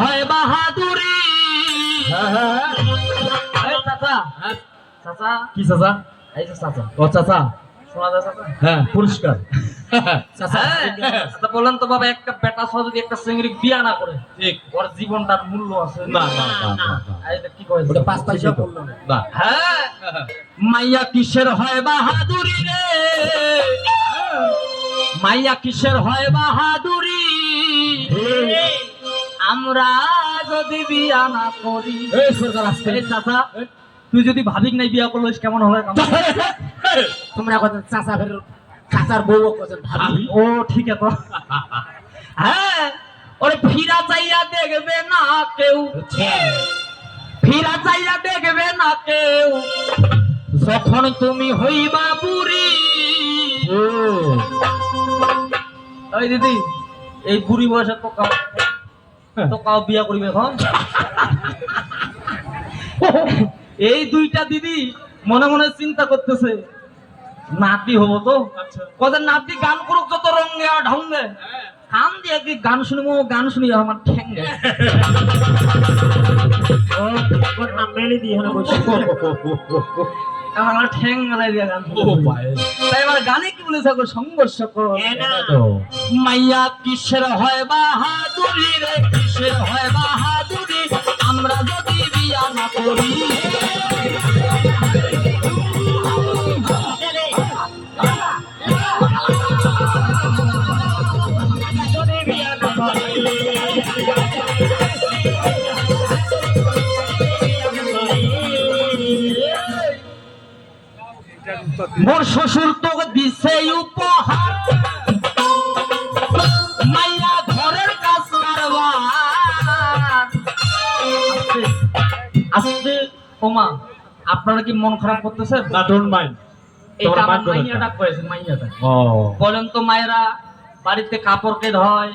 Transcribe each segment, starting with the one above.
হয় বাহাদুরি। চাচা চাচা কি চাচা? এই যে চাচা ও চাচা, শোনা যায় চাচা? হ্যাঁ পুরস্কার। চাচা বলেন তো বাবা, একটা বেটা সহ যদি একটা চিংড়ি বিয়া না করে, ঠিক ওর জীবনটার মূল্য আছে? না না না না, এই যে কি কয়, ওটা 5 পয়সা বললো না। হ্যাঁ, মাইয়া কিসের হয় বাহাদুরি রে, মাইয়া কিসের হয় বাহাদুরি, আমরা যদি বিয়া না করি। এই সরকার আসছে। এই চাচা, তুই যদি ভাবিক নাই বিয়া করলিস কেমন হবে? তোমরা কথা চাচা ফের চাচার বউ কথা ভাবি। ও ঠিক আছে। হ্যাঁ, ওরে ফিরা চাইয়া দেখবে না কেউ, ফিরা চাইয়া দেখবে না কেউ, যখন তুমি হইবা বুড়ি। ও ওই দিদি, এই বুড়ি বয়সে তো কাউ বিয়া করিবে এখন? এই দুইটা দিদি মনে মনে চিন্তা করতেছে, নাতি হবো তো। কদের নাতি গান করুক যত রঙে আর ঢঙ্গে, কান দিয়ে কি গান শুনবো, গান শুনি আমার ঠেঙ্গে। আমার ঠেং গালাই দিয়া গান শুনবো। তাই আমার গানে কি বলেছে, সংঘর্ষ করো। মাইয়া কিসের হয় বাহাদুরি রে, কিসের হয় বাহাদুরি, আমরা যদি বিয়া না করি। মোর শ্বশুর তো দিছে উপহার, মাইয়া ঘরের কাজ করবার। আস্তে ওমা, আপনারা কি মন খারাপ করতেছেন? না, ডোন্ট মাইন্ড। এটা আমার মাইয়াটা করেছে, মাইয়াটা। ও বলেন তো মায়েরা বাড়িতে কাপড় কে ধয়?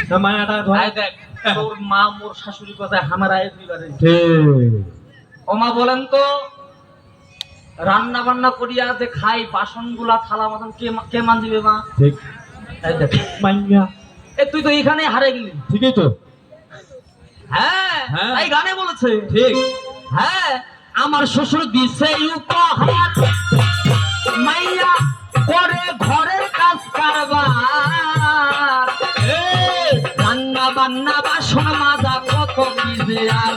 তো মায়াটা ধরে দেখ, তোর মা মোর শাশুড়ি কথায় হামারা এদিবারে। ঠিক। ওমা বলেন তো, রান্না বান্না করিয়া যে খাই, বাসন গুলা থালা বাসন কে মানজিবে মা? ঠিক। এই দেখ মাইয়া এ, তুই তো এখানে হারে গেলি। ঠিকই তো। হ্যাঁ, হ্যাঁ। এই গানে বলেছে। ঠিক। হ্যাঁ, আমার শ্বশুর দিছে উপহার, মাইয়া করে ঘরের কাজ কারবার। রান্না বান্না বাসন মাজা কত কি যে আর,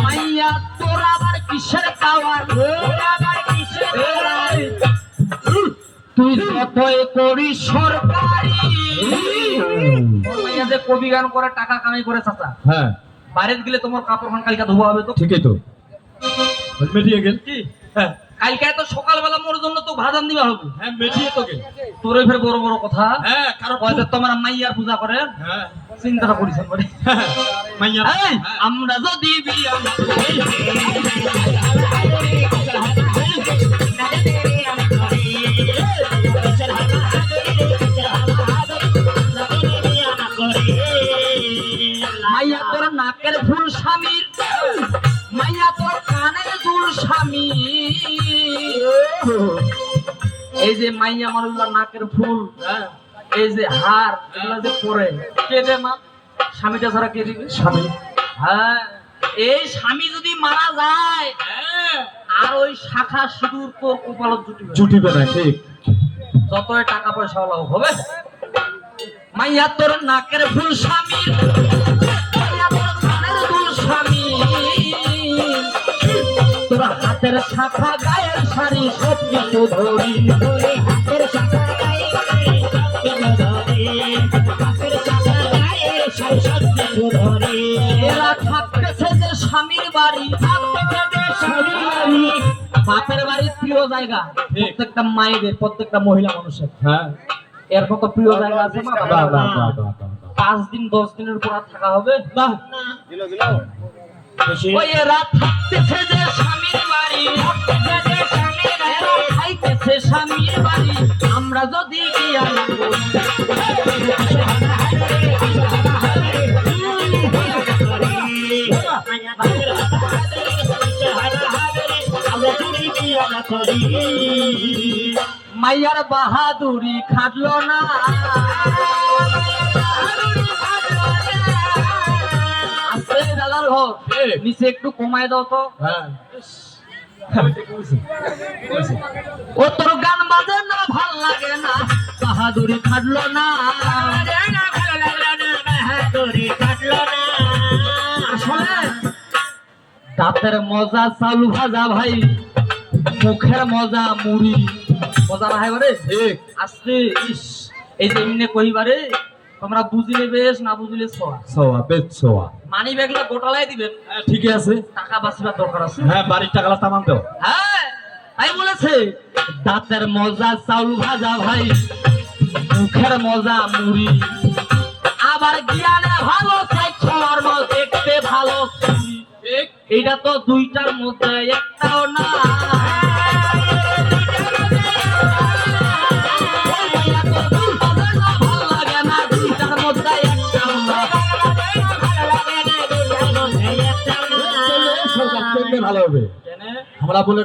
মাইয়া তোর আবার কিসের পাওয়ার, তুই যতই করি সরকারি। মাইয়া যে কবি গান করে টাকা কামাই করে চাচা, হ্যাঁ বাইরে গেলে তোমার কাপড় খান কালকা ধোয়া হবে তো। ঠিকই তো। মেটিয়ে গেল কি? হ্যাঁ, কালকে তো সকালবেলা মোর জন্য তো ভাজান দিবা হবে। হ্যাঁ মেটিয়ে তো গেল। তোরে ফের বড় বড় কথা। হ্যাঁ কারণ কয়তে তোমার মাইয়ার পূজা করে। হ্যাঁ চিন্তাটা করিছেন বলে। মাইয়া এই, আমরা যদি বিয়া না করি, মাইয়া তোর নাকের ফুল স্বামীর, মাইয়া তোর কানের দুল স্বামী। এই যে মাইয়া মানুষগুলো নাকের ফুল, এই যে হার, এগুলো যে পরে কে দে মা? স্বামীটা ছাড়া কে দিবে? স্বামী। হ্যাঁ, এই স্বামী যদি মারা যায়, আর ওই শাখা সিঁদুর তোর কপালত জুটিবে না। ঠিক। যতই টাকা পয়সা লাভ হবে, মাইয়া তোর নাকের ফুল স্বামী, মাইয়া তোর কানের দুল স্বামী, তোর হাতের শাখা গায়ের শাড়ি সব কিছু ধরি, হাতের শাখা গায়ের শাড়ি সব কিছু ধরি, হাতের শাখা গায়ের শাড়ি সব কিছু ধরি। এরা থাকতেছে যে স্বামীর বাড়ি, থাকতেছে যে স্বামীর বাড়ি, বাপের বাড়ির প্রিয় জায়গা প্রত্যেকটা মায়েদের, প্রত্যেকটা মহিলা মানুষের। হ্যাঁ এর মতো প্রিয় জায়গা আছে না? বাহ বাহ বাহ বাহ। 5 দিন 10 দিনের উপর আর থাকা হবে না। দিলো ওই এরা থাকতেছে যে স্বামীর বাড়ি, এরা খাইতেছে স্বামীর বাড়ি, আমরা যদি বিয়া না করি। সরি মাইয়ার বাহাদুরি খাটলো না আস্তে দাদার ঘর নিচে একটু কমায় দাও তো হ্যাঁ ও তোর গান বাজে না ভাল লাগে না বাহাদুরি খাটলো না বাহাদুরি কাটলো না আসলে দাঁতের মজা চালু ভাজা ভাই মুখের মজা মুড়ি মজা না হয় বারে ঠিক আসতে ইস এই যে এমনি কইবারে তোমরা বুঝিলে বেশ না বুঝিলে ছোয়া সোয়া বেশ সোয়া মানি ব্যাগটা গোটালাই দিবেন ঠিক আছে টাকা বাঁচিবার দরকার আছে হ্যাঁ বাড়ির টাকাটা তামাম দাও হ্যাঁ তাই বলেছে দাঁতের মজা চাউল ভাজা ভাই মুখের মজা মুড়ি আবার জ্ঞানে ভালো মর্ম দেখতে ভালো এইটা তো দুইটার মধ্যে একটাও না ভালো লাগে না দুইটার মধ্যে একটাও না ভালো হবে কেন আমরা বলে